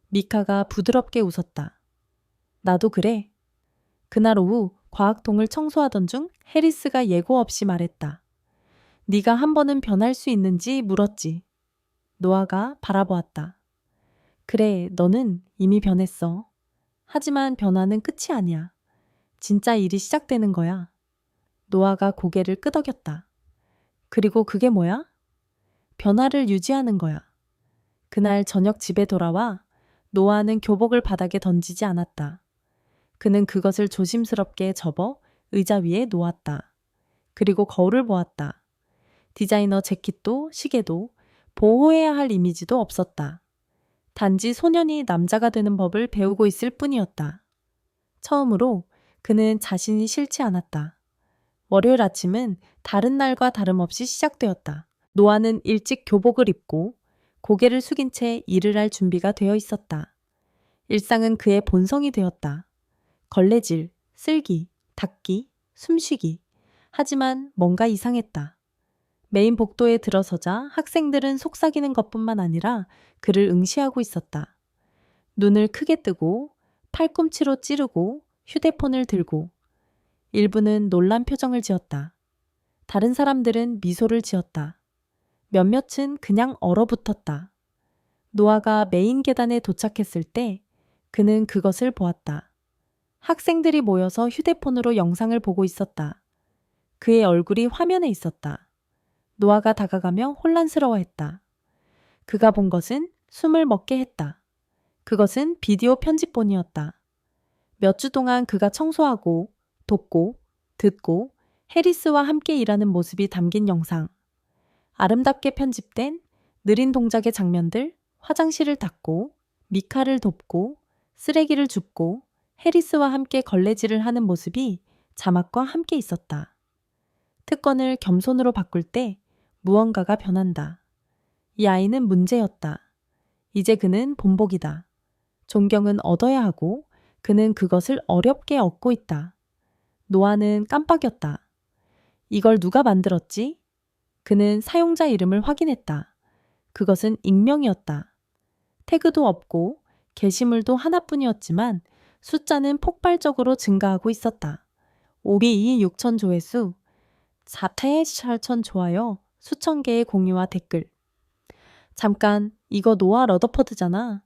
미카가 부드럽게 웃었다. 나도 그래. 그날 오후 과학통을 청소하던 중 해리스가 예고 없이 말했다. 네가 한 번은 변할 수 있는지 물었지. 노아가 바라보았다. 그래, 너는 이미 변했어. 하지만 변화는 끝이 아니야. 진짜 일이 시작되는 거야. 노아가 고개를 끄덕였다. 그리고 그게 뭐야? 변화를 유지하는 거야. 그날 저녁 집에 돌아와 노아는 교복을 바닥에 던지지 않았다. 그는 그것을 조심스럽게 접어 의자 위에 놓았다. 그리고 거울을 보았다. 디자이너 재킷도 시계도 보호해야 할 이미지도 없었다. 단지 소년이 남자가 되는 법을 배우고 있을 뿐이었다. 처음으로 그는 자신이 싫지 않았다. 월요일 아침은 다른 날과 다름없이 시작되었다. 노아는 일찍 교복을 입고 고개를 숙인 채 일을 할 준비가 되어 있었다. 일상은 그의 본성이 되었다. 걸레질, 쓸기, 닦기, 숨쉬기. 하지만 뭔가 이상했다. 메인 복도에 들어서자 학생들은 속삭이는 것뿐만 아니라 그를 응시하고 있었다. 눈을 크게 뜨고 팔꿈치로 찌르고 휴대폰을 들고 일부는 놀란 표정을 지었다. 다른 사람들은 미소를 지었다. 몇몇은 그냥 얼어붙었다. 노아가 메인 계단에 도착했을 때 그는 그것을 보았다. 학생들이 모여서 휴대폰으로 영상을 보고 있었다. 그의 얼굴이 화면에 있었다. 노아가 다가가며 혼란스러워했다. 그가 본 것은 숨을 먹게 했다. 그것은 비디오 편집본이었다. 몇 주 동안 그가 청소하고 돕고 듣고 해리스와 함께 일하는 모습이 담긴 영상. 아름답게 편집된 느린 동작의 장면들, 화장실을 닦고 미카를 돕고 쓰레기를 줍고 해리스와 함께 걸레질을 하는 모습이 자막과 함께 있었다. 특권을 겸손으로 바꿀 때 무언가가 변한다. 이 아이는 문제였다. 이제 그는 본복이다. 존경은 얻어야 하고 그는 그것을 어렵게 얻고 있다. 노아는 깜빡였다. 이걸 누가 만들었지? 그는 사용자 이름을 확인했다. 그것은 익명이었다. 태그도 없고 게시물도 하나뿐이었지만 숫자는 폭발적으로 증가하고 있었다. 5비 6천 조회수, 4태의 8천 좋아요, 수천 개의 공유와 댓글. 잠깐, 이거 노아 러더퍼드잖아.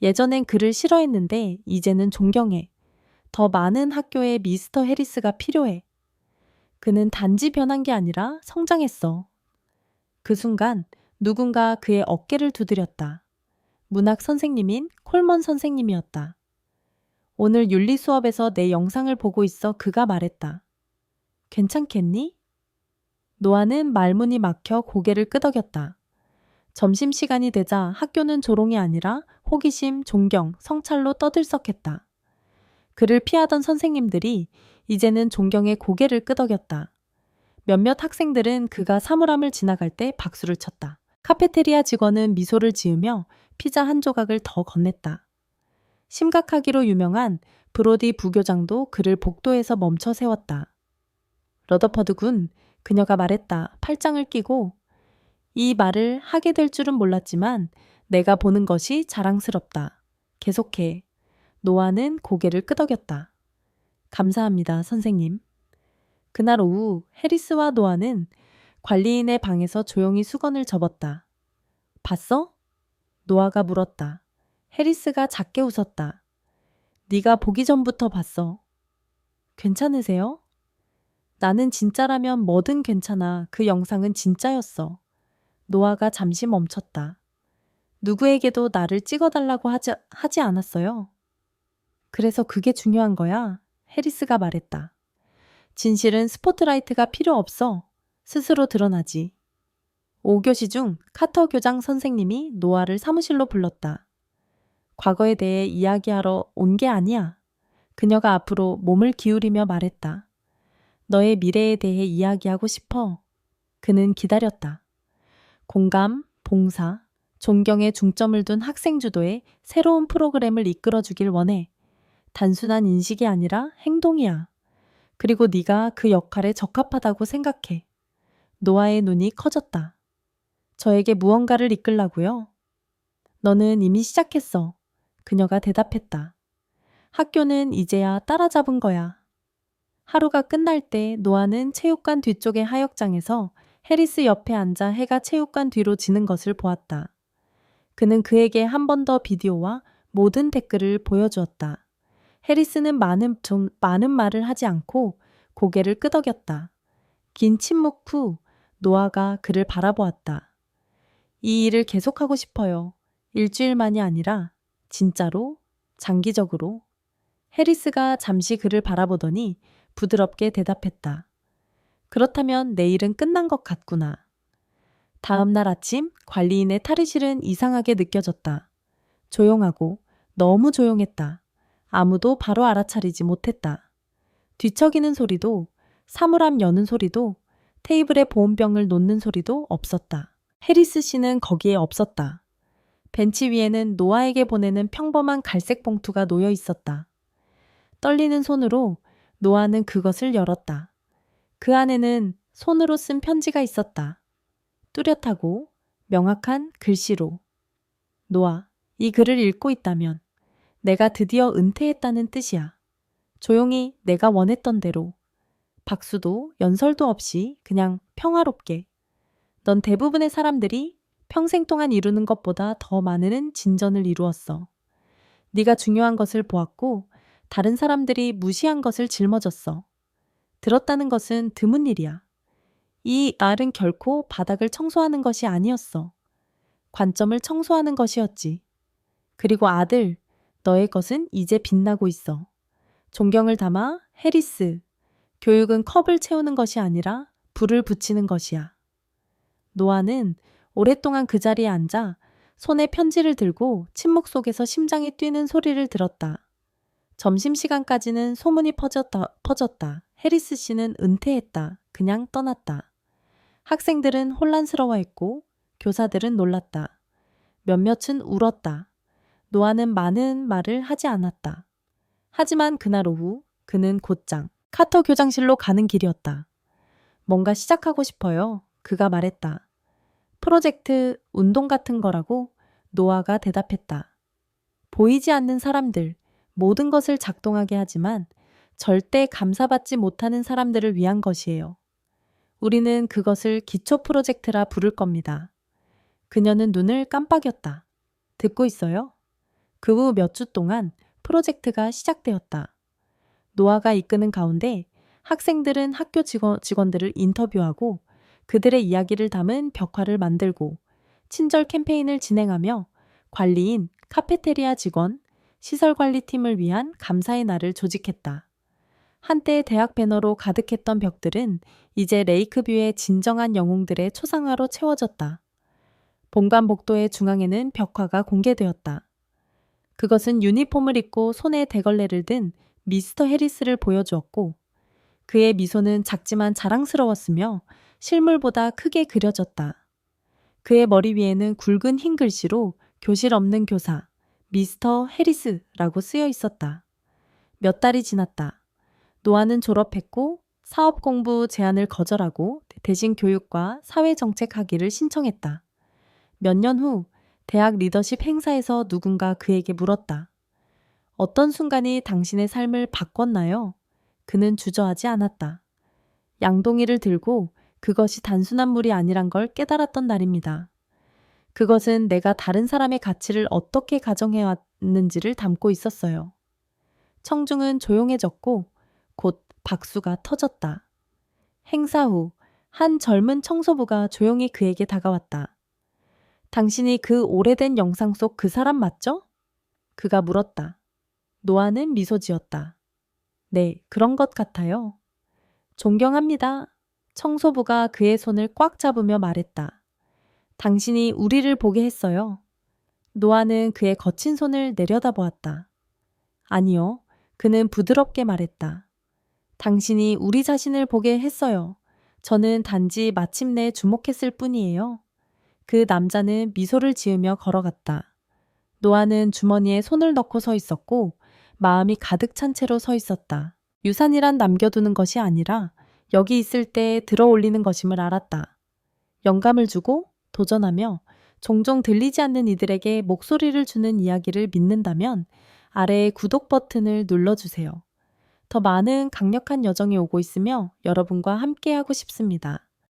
예전엔 그를 싫어했는데 이제는 존경해. 더 많은 학교에 미스터 해리스가 필요해. 그는 단지 변한 게 아니라 성장했어. 그 순간 누군가 그의 어깨를 두드렸다. 문학 선생님인 콜먼 선생님이었다. 오늘 윤리 수업에서 내 영상을 보고 있어 그가 말했다. 괜찮겠니? 노아는 말문이 막혀 고개를 끄덕였다. 점심시간이 되자 학교는 조롱이 아니라 호기심, 존경, 성찰로 떠들썩했다. 그를 피하던 선생님들이 이제는 존경에 고개를 끄덕였다. 몇몇 학생들은 그가 사물함을 지나갈 때 박수를 쳤다. 카페테리아 직원은 미소를 지으며 피자 한 조각을 더 건넸다. 심각하기로 유명한 브로디 부교장도 그를 복도에서 멈춰 세웠다. 러더퍼드 군, 그녀가 말했다. 팔짱을 끼고 이 말을 하게 될 줄은 몰랐지만 내가 보는 것이 자랑스럽다. 계속해. 노아는 고개를 끄덕였다. 감사합니다, 선생님. 그날 오후 해리스와 노아는 관리인의 방에서 조용히 수건을 접었다. 봤어? 노아가 물었다. 해리스가 작게 웃었다. 네가 보기 전부터 봤어. 괜찮으세요? 나는 진짜라면 뭐든 괜찮아. 그 영상은 진짜였어. 노아가 잠시 멈췄다. 누구에게도 나를 찍어달라고 하지 않았어요. 그래서 그게 중요한 거야. 해리스가 말했다. 진실은 스포트라이트가 필요 없어. 스스로 드러나지. 5교시 중 카터 교장 선생님이 노아를 사무실로 불렀다. 과거에 대해 이야기하러 온 게 아니야. 그녀가 앞으로 몸을 기울이며 말했다. 너의 미래에 대해 이야기하고 싶어. 그는 기다렸다. 공감, 봉사, 존경에 중점을 둔 학생 주도의 새로운 프로그램을 이끌어주길 원해. 단순한 인식이 아니라 행동이야. 그리고 네가 그 역할에 적합하다고 생각해. 노아의 눈이 커졌다. 저에게 무언가를 이끌라고요? 너는 이미 시작했어. 그녀가 대답했다. 학교는 이제야 따라잡은 거야. 하루가 끝날 때 노아는 체육관 뒤쪽의 하역장에서 해리스 옆에 앉아 해가 체육관 뒤로 지는 것을 보았다. 그는 그에게 한 번 더 비디오와 모든 댓글을 보여주었다. 해리스는 많은 말을 하지 않고 고개를 끄덕였다. 긴 침묵 후 노아가 그를 바라보았다. 이 일을 계속하고 싶어요. 일주일만이 아니라 진짜로, 장기적으로. 해리스가 잠시 그를 바라보더니 부드럽게 대답했다. 그렇다면 내일은 끝난 것 같구나. 다음 날 아침 관리인의 탈의실은 이상하게 느껴졌다. 조용하고 너무 조용했다. 아무도 바로 알아차리지 못했다. 뒤척이는 소리도, 사물함 여는 소리도, 테이블에 보온병을 놓는 소리도 없었다. 해리스 씨는 거기에 없었다. 벤치 위에는 노아에게 보내는 평범한 갈색 봉투가 놓여 있었다. 떨리는 손으로 노아는 그것을 열었다. 그 안에는 손으로 쓴 편지가 있었다. 뚜렷하고 명확한 글씨로. 노아, 이 글을 읽고 있다면 내가 드디어 은퇴했다는 뜻이야. 조용히 내가 원했던 대로. 박수도 연설도 없이 그냥 평화롭게. 넌 대부분의 사람들이 평생 동안 이루는 것보다 더 많은 진전을 이루었어. 네가 중요한 것을 보았고 다른 사람들이 무시한 것을 짊어졌어. 들었다는 것은 드문 일이야. 이 말은 결코 바닥을 청소하는 것이 아니었어. 관점을 청소하는 것이었지. 그리고 아들, 너의 것은 이제 빛나고 있어. 존경을 담아 해리스. 교육은 컵을 채우는 것이 아니라 불을 붙이는 것이야. 노아는 오랫동안 그 자리에 앉아 손에 편지를 들고 침묵 속에서 심장이 뛰는 소리를 들었다. 점심시간까지는 소문이 퍼졌다. 해리스 씨는 은퇴했다. 그냥 떠났다. 학생들은 혼란스러워했고 교사들은 놀랐다. 몇몇은 울었다. 노아는 많은 말을 하지 않았다. 하지만 그날 오후 그는 곧장 카터 교장실로 가는 길이었다. 뭔가 시작하고 싶어요. 그가 말했다. 프로젝트 운동 같은 거라고 노아가 대답했다. 보이지 않는 사람들, 모든 것을 작동하게 하지만 절대 감사받지 못하는 사람들을 위한 것이에요. 우리는 그것을 기초 프로젝트라 부를 겁니다. 그녀는 눈을 깜빡였다. 듣고 있어요? 그 후 몇 주 동안 프로젝트가 시작되었다. 노아가 이끄는 가운데 학생들은 학교 직원들을 인터뷰하고 그들의 이야기를 담은 벽화를 만들고 친절 캠페인을 진행하며 관리인, 카페테리아 직원, 시설관리팀을 위한 감사의 날을 조직했다. 한때 대학 배너로 가득했던 벽들은 이제 레이크뷰의 진정한 영웅들의 초상화로 채워졌다. 본관 복도의 중앙에는 벽화가 공개되었다. 그것은 유니폼을 입고 손에 대걸레를 든 미스터 해리스를 보여주었고 그의 미소는 작지만 자랑스러웠으며 실물보다 크게 그려졌다. 그의 머리 위에는 굵은 흰 글씨로 교실 없는 교사, 미스터 해리스라고 쓰여 있었다. 몇 달이 지났다. 노아는 졸업했고 사업 공부 제안을 거절하고 대신 교육과 사회정책 학위를 신청했다. 몇 년 후 대학 리더십 행사에서 누군가 그에게 물었다. 어떤 순간이 당신의 삶을 바꿨나요? 그는 주저하지 않았다. 양동이를 들고 그것이 단순한 물이 아니란 걸 깨달았던 날입니다. 그것은 내가 다른 사람의 가치를 어떻게 가정해왔는지를 담고 있었어요. 청중은 조용해졌고 곧 박수가 터졌다. 행사 후 한 젊은 청소부가 조용히 그에게 다가왔다. 당신이 그 오래된 영상 속 그 사람 맞죠? 그가 물었다. 노아는 미소 지었다. 네, 그런 것 같아요. 존경합니다. 청소부가 그의 손을 꽉 잡으며 말했다. 당신이 우리를 보게 했어요. 노아는 그의 거친 손을 내려다보았다. 아니요. 그는 부드럽게 말했다. 당신이 우리 자신을 보게 했어요. 저는 단지 마침내 주목했을 뿐이에요. 그 남자는 미소를 지으며 걸어갔다. 노아는 주머니에 손을 넣고 서 있었고 마음이 가득 찬 채로 서 있었다. 유산이란 남겨두는 것이 아니라 여기 있을 때 들어 올리는 것임을 알았다. 영감을 주고 도전하며 종종 들리지 않는 이들에게 목소리를 주는 이야기를 믿는다면 아래의 구독 버튼을 눌러주세요. 더 많은 강력한 여정이 오고 있으며 여러분과 함께하고 싶습니다.